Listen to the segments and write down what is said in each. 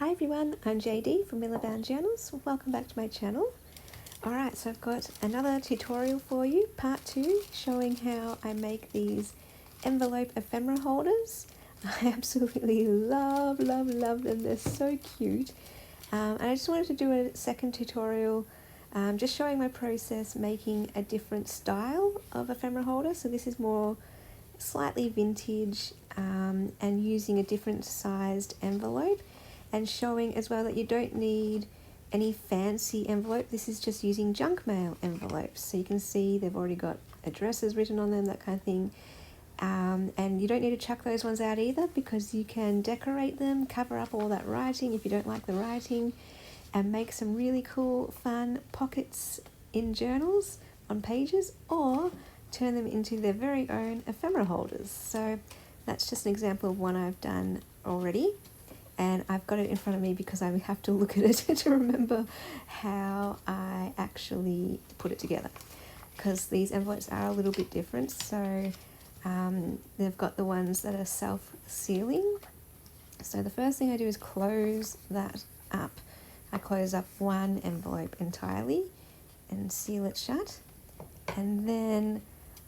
Hi everyone, I'm JD from Millbound Journals. Welcome back to my channel. Alright, so I've got another tutorial for you, part 2, showing how I make these envelope ephemera holders. I absolutely love them, they're so cute. And I just wanted to do a second tutorial just showing my process making a different style of ephemera holder. So this is more slightly vintage and using a different sized envelope, and showing as well that you don't need any fancy envelope. This is just using junk mail envelopes. So you can see they've already got addresses written on them, that kind of thing. And you don't need to chuck those ones out either, because you can decorate them, cover up all that writing if you don't like the writing, and make some really cool, fun pockets in journals on pages, or turn them into their very own ephemera holders. So that's just an example of one I've done already. And I've got it in front of me because I have to look at it to remember how I actually put it together, because these envelopes are a little bit different. So they've got the ones that are self-sealing. So the first thing I do is close that up. I close up one envelope entirely and seal it shut. And then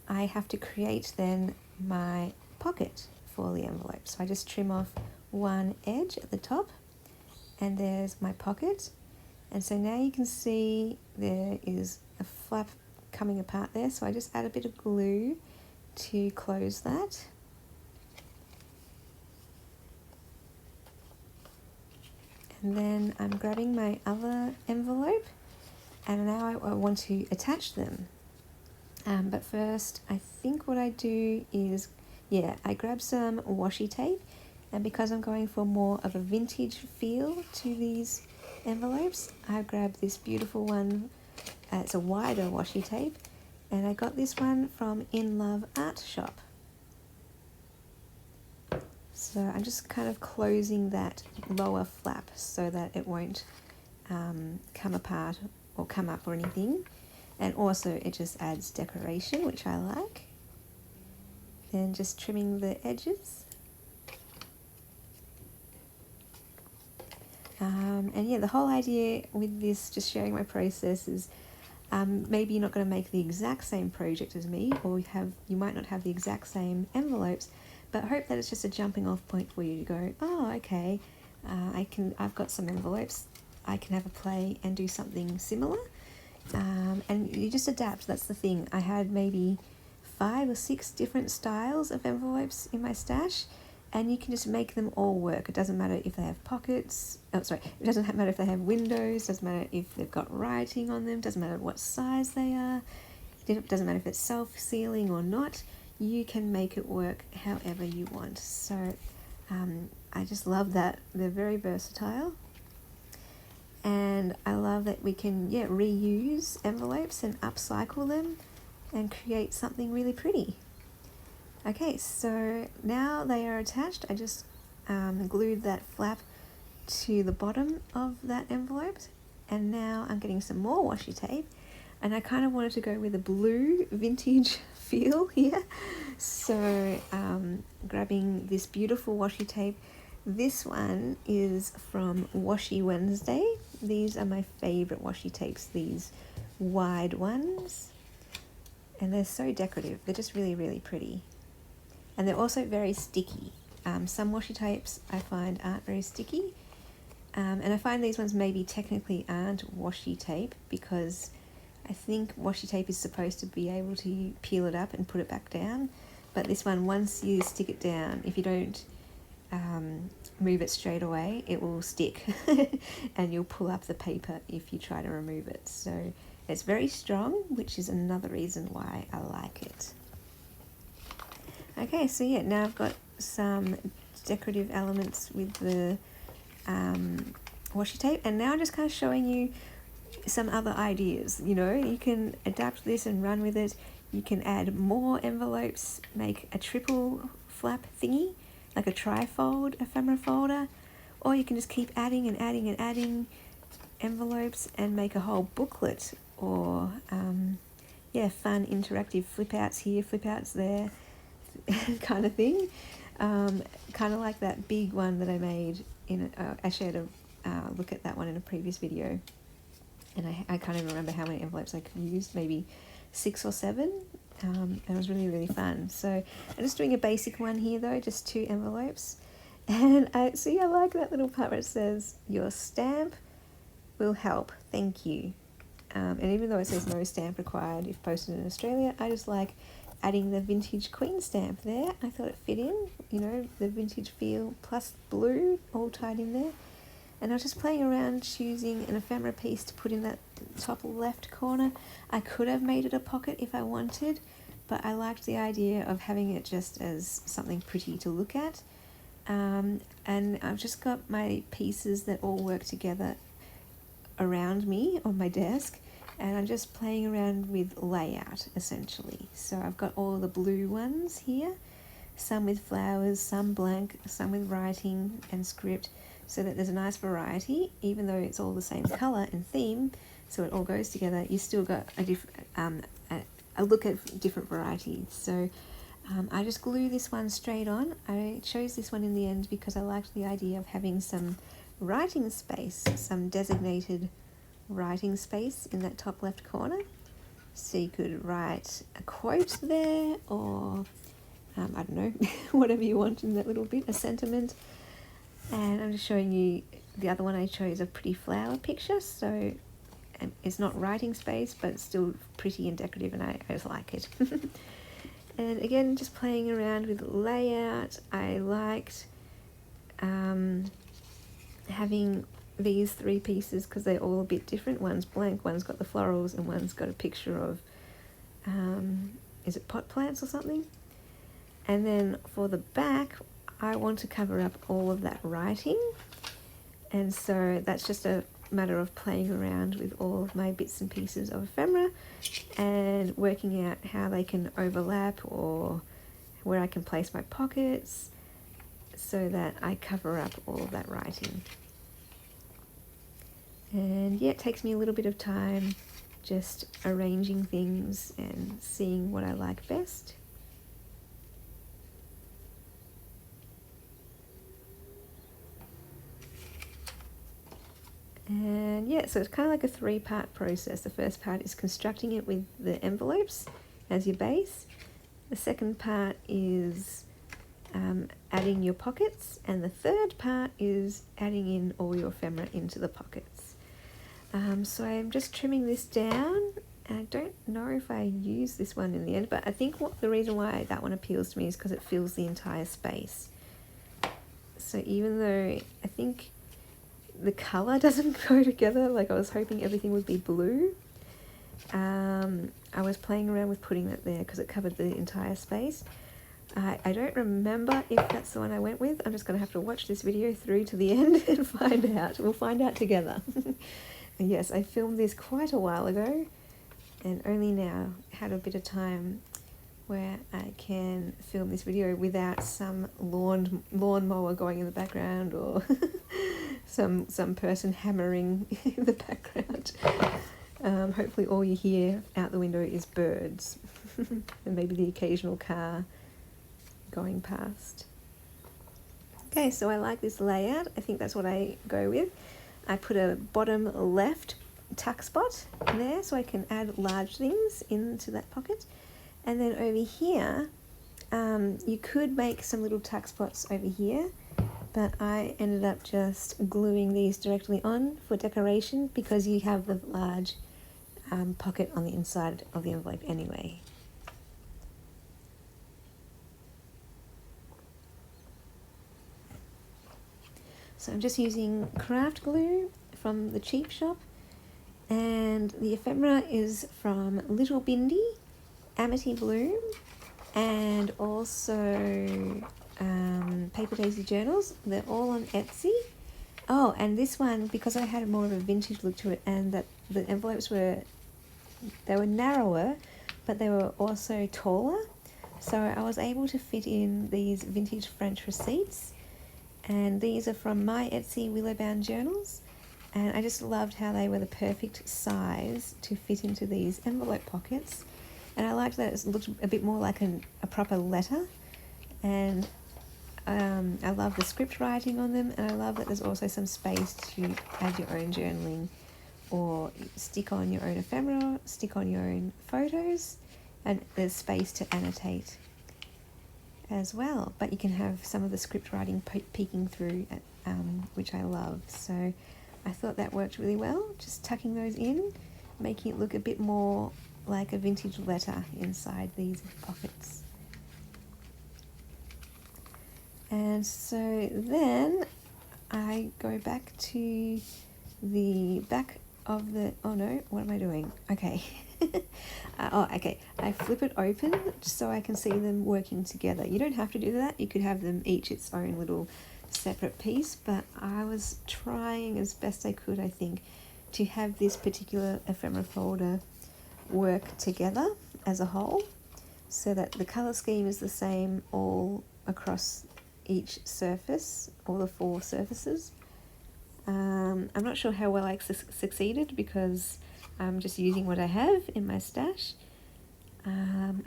I have to create then my pocket for the envelope. So I just trim off one edge at the top, and there's my pocket. And so now you can see there is a flap coming apart there, so I just add a bit of glue to close that. And then I'm grabbing my other envelope, and now I want to attach them. But first, I think what I do is, I grab some washi tape. And because I'm going for more of a vintage feel to these envelopes, I grabbed this beautiful one. It's a wider washi tape, and I got this one from In Love Art Shop. So I'm just kind of closing that lower flap so that it won't come apart or come up or anything. And also it just adds decoration, which I like. Then just trimming the edges. And the whole idea with this, just sharing my process, is maybe you're not going to make the exact same project as me, or you might not have the exact same envelopes, but hope that it's just a jumping off point for you to go, oh, okay, I've got some envelopes, I can have a play and do something similar. And you just adapt. That's the thing. I had maybe 5 or 6 different styles of envelopes in my stash, and you can just make them all work. It doesn't matter if they have pockets. It doesn't matter if they have windows. Doesn't matter if they've got writing on them. Doesn't matter what size they are. It doesn't matter if it's self-sealing or not. You can make it work however you want. So I just love that. They're very versatile. And I love that we can reuse envelopes and upcycle them and create something really pretty. Okay, so now they are attached. I just glued that flap to the bottom of that envelope, and now I'm getting some more washi tape, and I kind of wanted to go with a blue vintage feel here. So grabbing this beautiful washi tape. This one is from Washi Wednesday. These are my favorite washi tapes, these wide ones, and they're so decorative. They're just really, really pretty. And they're also very sticky. Some washi tapes I find aren't very sticky. And I find these ones maybe technically aren't washi tape, because I think washi tape is supposed to be able to peel it up and put it back down. But this one, once you stick it down, if you don't move it straight away, it will stick and you'll pull up the paper if you try to remove it. So it's very strong, which is another reason why I like it. Okay, so now I've got some decorative elements with the washi tape, and now I'm just kind of showing you some other ideas. You can adapt this and run with it. You can add more envelopes, make a triple flap thingy, like a tri-fold ephemera folder, or you can just keep adding and adding and adding envelopes and make a whole booklet, or fun interactive flip outs here, flip outs there, kind of thing. Kind of like that big one that I made I shared look at that one in a previous video, and I can't even remember how many envelopes I used, maybe 6 or 7. It was really, really fun. So I'm just doing a basic one here though, just 2 envelopes. And I like that little part where it says, "Your stamp will help, thank you." And even though it says no stamp required if posted in Australia, I just like adding the vintage Queen stamp there. I thought it fit in, you know, the vintage feel plus blue all tied in there. And I was just playing around choosing an ephemera piece to put in that top left corner. I could have made it a pocket if I wanted, but I liked the idea of having it just as something pretty to look at. And I've just got my pieces that all work together around me on my desk, and I'm just playing around with layout essentially. So I've got all the blue ones here, some with flowers, some blank, some with writing and script, so that there's a nice variety. Even though it's all the same color and theme, so it all goes together, you still got a look at different varieties. So I just glue this one straight on. I chose this one in the end because I liked the idea of having some writing space, some designated writing space in that top left corner. So you could write a quote there, or I don't know, whatever you want in that little bit, a sentiment. And I'm just showing you the other one I chose, a pretty flower picture. So it's not writing space, but it's still pretty and decorative, and I just like it. And again, just playing around with layout. I liked having these 3 pieces because they're all a bit different. One's blank, one's got the florals, and one's got a picture of, is it pot plants or something? And then for the back, I want to cover up all of that writing. And so that's just a matter of playing around with all of my bits and pieces of ephemera and working out how they can overlap, or where I can place my pockets so that I cover up all of that writing. And yeah, it takes me a little bit of time just arranging things and seeing what I like best. And yeah, so it's kind of like a 3-part process. The first part is constructing it with the envelopes as your base. The second part is adding your pockets. And the third part is adding in all your ephemera into the pockets. So I'm just trimming this down. I don't know if I use this one in the end, but I think the reason why that one appeals to me is because it fills the entire space. So even though I think the colour doesn't go together, like I was hoping everything would be blue, I was playing around with putting that there because it covered the entire space. I don't remember if that's the one I went with. I'm just going to have to watch this video through to the end and find out. We'll find out together. And yes, I filmed this quite a while ago, and only now had a bit of time where I can film this video without some lawnmower going in the background, or some person hammering in the background. Hopefully all you hear out the window is birds and maybe the occasional car going past. Okay, so I like this layout. I think that's what I go with. I put a bottom left tuck spot there so I can add large things into that pocket. And then over here, you could make some little tuck spots over here, but I ended up just gluing these directly on for decoration because you have the large pocket on the inside of the envelope anyway. So I'm just using craft glue from the cheap shop, and the ephemera is from Little Bindi, Amity Bloom, and also Paper Daisy Journals. They're all on Etsy. Oh, and this one, because I had more of a vintage look to it, and that the envelopes were narrower, but they were also taller. So I was able to fit in these vintage French receipts. And these are from my Etsy Willowbound journals. And I just loved how they were the perfect size to fit into these envelope pockets. And I liked that it looked a bit more like a proper letter. And I love the script writing on them, and I love that there's also some space to add your own journaling or stick on your own ephemera, stick on your own photos, and there's space to annotate as well. But you can have some of the script writing peeking through, which I love. So I thought that worked really well, just tucking those in, making it look a bit more like a vintage letter inside these pockets. And so then I go back to the back of the, oh no, what am I doing? Okay. Okay. I flip it open just so I can see them working together. You don't have to do that. You could have them each its own little separate piece, but I was trying as best I could, I think, to have this particular ephemera folder work together as a whole so that the color scheme is the same all across each surface, all the 4 surfaces. I'm not sure how well I succeeded because I'm just using what I have in my stash.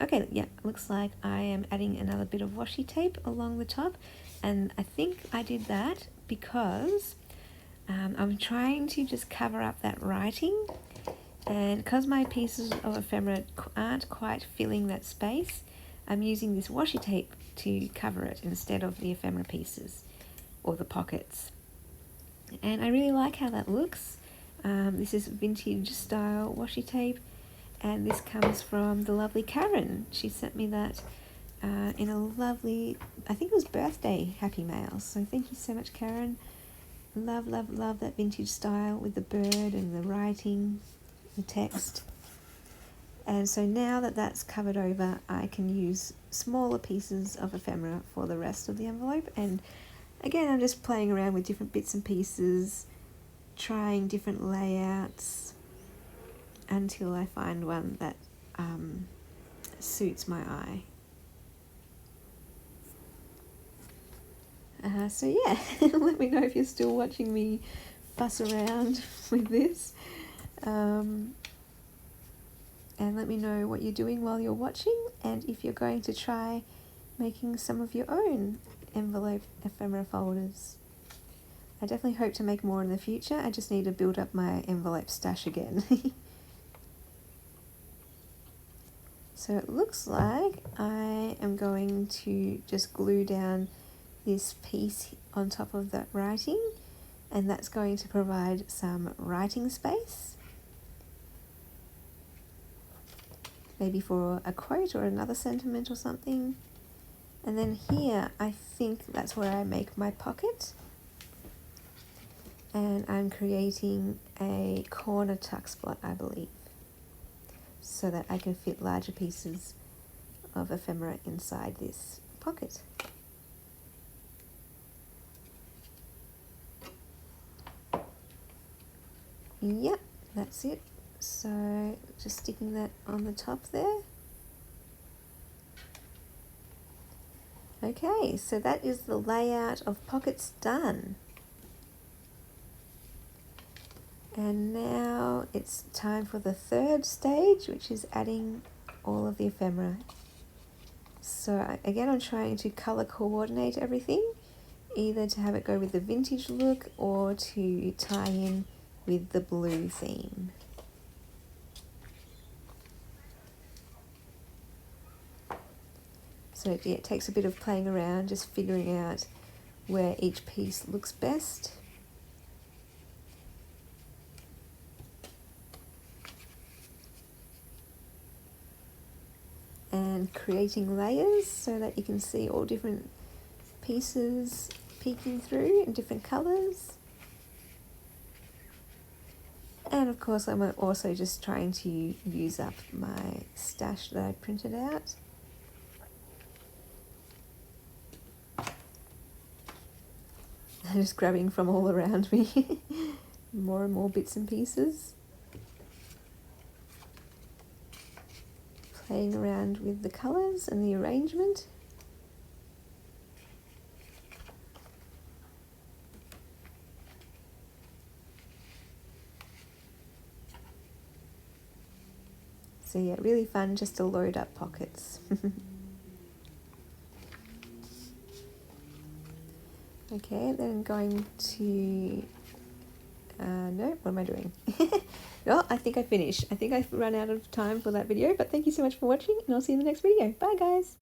Okay, yeah, looks like I am adding another bit of washi tape along the top, and I think I did that because I'm trying to just cover up that writing, and because my pieces of ephemera aren't quite filling that space, I'm using this washi tape to cover it instead of the ephemera pieces or the pockets. And I really like how that looks. This is vintage style washi tape, and this comes from the lovely Karen. She sent me that in a lovely, I think it was birthday happy mail. So thank you so much, Karen. Love, love, love that vintage style with the bird and the writing, the text. And so now that that's covered over, I can use smaller pieces of ephemera for the rest of the envelope. And again, I'm just playing around with different bits and pieces, trying different layouts until I find one that suits my eye. So yeah, let me know if you're still watching me fuss around with this. And let me know what you're doing while you're watching, and if you're going to try making some of your own envelope ephemera folders. I definitely hope to make more in the future. I just need to build up my envelope stash again. So it looks like I am going to just glue down this piece on top of that writing, and that's going to provide some writing space, maybe for a quote or another sentiment or something. And then here I think that's where I make my pocket, and I'm creating a corner tuck spot, I believe, so that I can fit larger pieces of ephemera inside this pocket. Yep, that's it. So just sticking that on the top there. Okay, so that is the layout of pockets done. And now it's time for the third stage, which is adding all of the ephemera. So again, I'm trying to color coordinate everything, either to have it go with the vintage look or to tie in with the blue theme. So yeah, it takes a bit of playing around, just figuring out where each piece looks best. And creating layers so that you can see all different pieces peeking through in different colours. And of course I'm also just trying to use up my stash that I printed out. I'm just grabbing from all around me, more and more bits and pieces. Playing around with the colours and the arrangement. So yeah, really fun just to load up pockets. Okay, then I'm going to, no, what am I doing? No, I think I finished. I think I've run out of time for that video, but thank you so much for watching, and I'll see you in the next video. Bye, guys.